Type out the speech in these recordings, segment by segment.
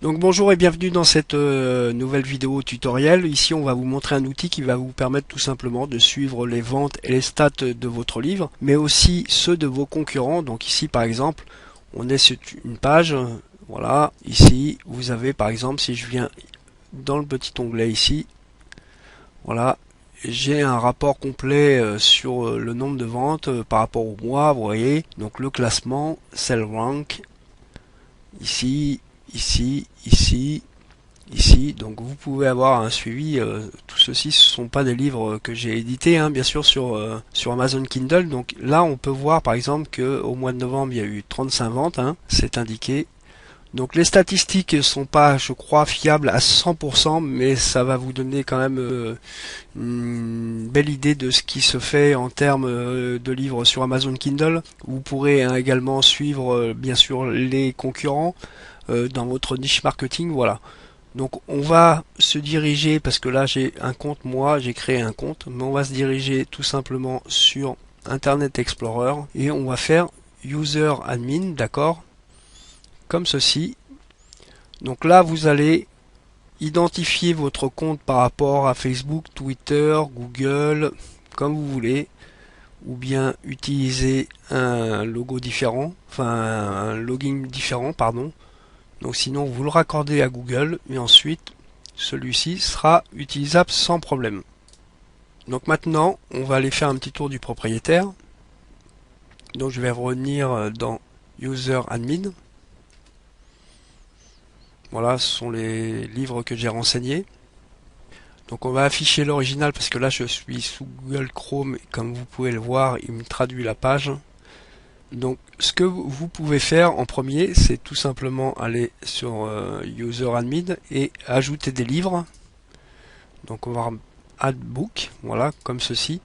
Donc bonjour et bienvenue dans cette nouvelle vidéo tutoriel. Ici on va vous montrer un outil qui va vous permettre tout simplement de suivre les ventes et les stats de votre livre, mais aussi ceux de vos concurrents. Donc ici par exemple, on est sur une page, voilà, ici vous avez par exemple, si je viens dans le petit onglet ici, voilà, j'ai un rapport complet sur le nombre de ventes par rapport au mois, vous voyez, donc le classement, sell rank, ici, ici, donc vous pouvez avoir un suivi. Tout ceci, ce sont pas des livres que j'ai édités, hein, bien sûr sur Amazon Kindle. Donc là, on peut voir par exemple que au mois de novembre, il y a eu 35 ventes, hein, c'est indiqué. Donc les statistiques sont pas, je crois, fiables à 100%, mais ça va vous donner quand même une belle idée de ce qui se fait en termes de livres sur Amazon Kindle. Vous pourrez hein, également suivre, bien sûr, les concurrents dans votre niche marketing, voilà. Donc on va se diriger, parce que là j'ai un compte, moi j'ai créé un compte, mais on va se diriger tout simplement sur Internet Explorer et on va faire User Admin, d'accord, comme ceci. Donc là vous allez identifier votre compte par rapport à Facebook, Twitter, Google, comme vous voulez, ou bien utiliser un logo différent, enfin un login différent, pardon. Donc sinon vous le raccordez à Google et ensuite celui-ci sera utilisable sans problème. Donc maintenant on va aller faire un petit tour du propriétaire. Donc je vais revenir dans User Admin. Voilà, ce sont les livres que j'ai renseignés. Donc on va afficher l'original parce que là je suis sous Google Chrome et comme vous pouvez le voir il me traduit la page. Donc ce que vous pouvez faire en premier c'est tout simplement aller sur User Admin et ajouter des livres. Donc on va Add Book, voilà, comme ceci.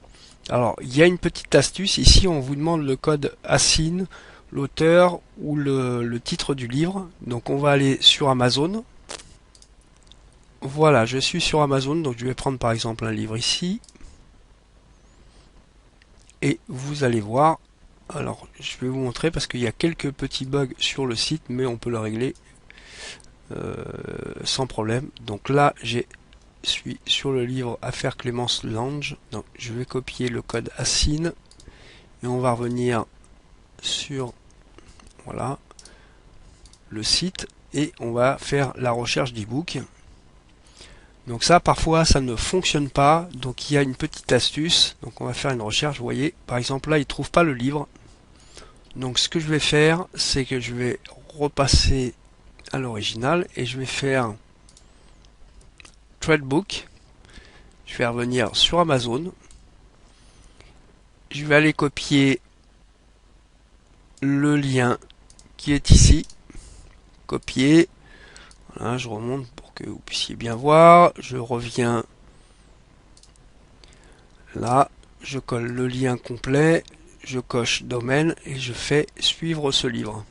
Alors, il y a une petite astuce. Ici, on vous demande le code ASIN, l'auteur ou le titre du livre. Donc, on va aller sur Amazon. Voilà, je suis sur Amazon. Donc, je vais prendre par exemple un livre ici. Et vous allez voir. Alors, je vais vous montrer parce qu'il y a quelques petits bugs sur le site, mais on peut le régler sans problème. Donc là, j'ai suis sur le livre Affaires Clémence Lange. Donc je vais copier le code ASIN et on va revenir sur voilà le site et on va faire la recherche d'e-book. Donc ça parfois ça ne fonctionne pas, donc il y a une petite astuce. Donc on va faire une recherche, vous voyez, par exemple là il trouve pas le livre. Donc ce que je vais faire, c'est que je vais repasser à l'original et je vais faire Threadbook. Je vais revenir sur Amazon. Je vais aller copier le lien qui est ici. Copier. Voilà, je remonte pour que vous puissiez bien voir. Je reviens là. Je colle le lien complet. Je coche domaine et je fais suivre ce livre.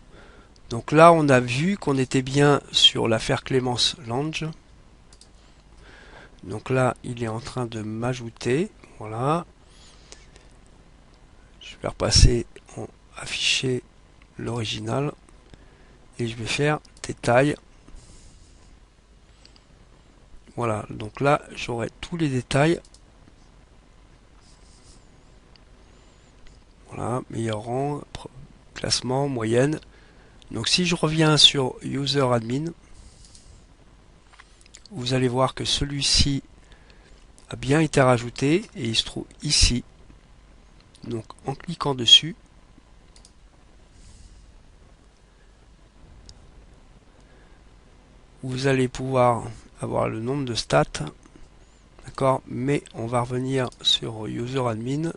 Donc là, on a vu qu'on était bien sur l'affaire Clémence Lange. Donc là, il est en train de m'ajouter. Voilà. Je vais repasser en afficher l'original. Et je vais faire détails. Voilà. Donc là, j'aurai tous les détails. Voilà. Meilleur rang, classement, moyenne. Donc si je reviens sur User Admin, vous allez voir que celui-ci a bien été rajouté et il se trouve ici. Donc en cliquant dessus, vous allez pouvoir avoir le nombre de stats, d'accord, mais on va revenir sur User Admin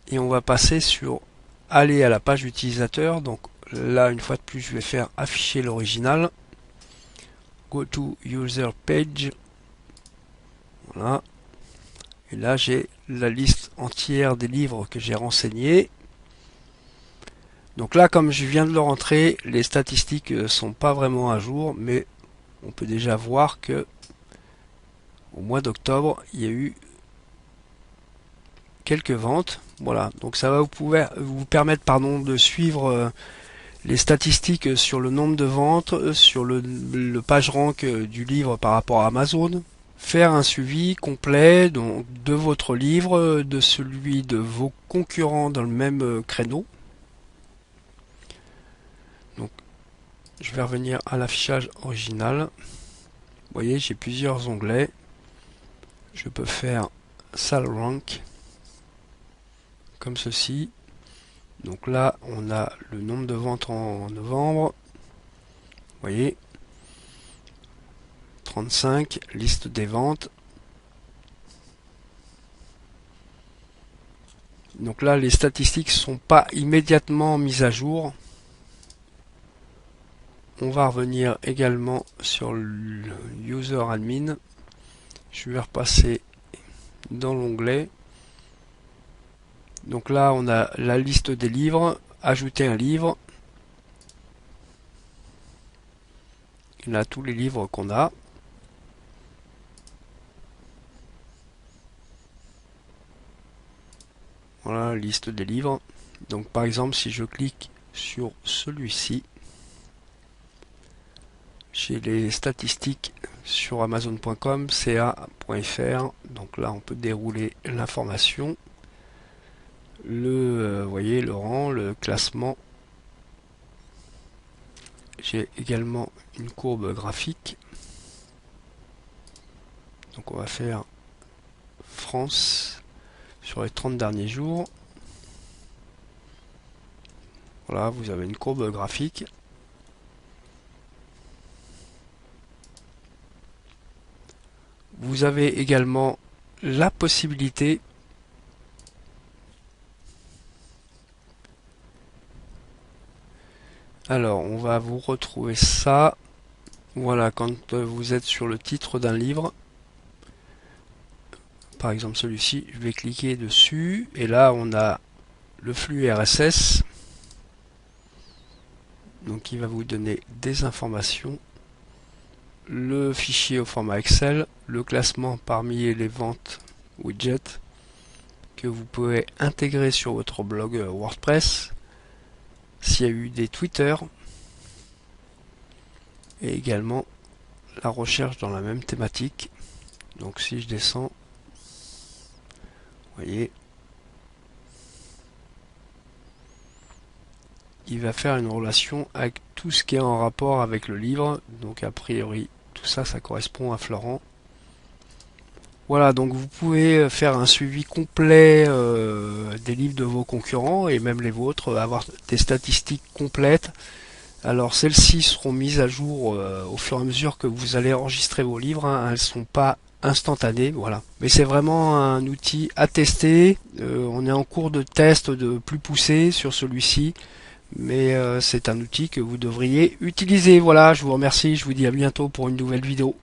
et on va passer sur aller à la page utilisateur. Donc là, une fois de plus, je vais faire afficher l'original. Go to User Page. Voilà. Et là, j'ai la liste entière des livres que j'ai renseignés. Donc là, comme je viens de le rentrer, les statistiques sont pas vraiment à jour, mais on peut déjà voir que au mois d'octobre, il y a eu quelques ventes. Voilà, donc ça va vous permettre pardon, de suivre les statistiques sur le nombre de ventes, sur le page rank du livre par rapport à Amazon, faire un suivi complet donc, de votre livre, de celui de vos concurrents dans le même créneau. Donc, je vais revenir à l'affichage original. Vous voyez, j'ai plusieurs onglets. Je peux faire Sales Rank comme ceci. Donc là, on a le nombre de ventes en novembre. Vous voyez, 35, liste des ventes. Donc là, les statistiques ne sont pas immédiatement mises à jour. On va revenir également sur le User Admin. Je vais repasser dans l'onglet. Donc là, on a la liste des livres, ajouter un livre. Il y a tous les livres qu'on a. Voilà la liste des livres. Donc par exemple, si je clique sur celui-ci, j'ai les statistiques sur Amazon.com, ca.fr. Donc là, on peut dérouler l'information. Vous voyez, le rang, le classement. J'ai également une courbe graphique. Donc on va faire France sur les 30 derniers jours. Voilà, vous avez une courbe graphique. Vous avez également la possibilité alors on va vous retrouver ça. Voilà, quand vous êtes sur le titre d'un livre, par exemple celui-ci, je vais cliquer dessus et là on a le flux RSS, donc il va vous donner des informations, le fichier au format Excel, le classement parmi les ventes widgets que vous pouvez intégrer sur votre blog WordPress, s'il y a eu des Twitter, et également la recherche dans la même thématique. Donc si je descends, vous voyez, il va faire une relation avec tout ce qui est en rapport avec le livre. Donc a priori, tout ça, ça correspond à Florent. Voilà, donc vous pouvez faire un suivi complet des livres de vos concurrents et même les vôtres, avoir des statistiques complètes. Alors celles-ci seront mises à jour au fur et à mesure que vous allez enregistrer vos livres, hein. Elles ne sont pas instantanées, voilà. Mais c'est vraiment un outil à tester. On est en cours de test de plus poussé sur celui-ci. Mais c'est un outil que vous devriez utiliser. Voilà, je vous remercie, je vous dis à bientôt pour une nouvelle vidéo.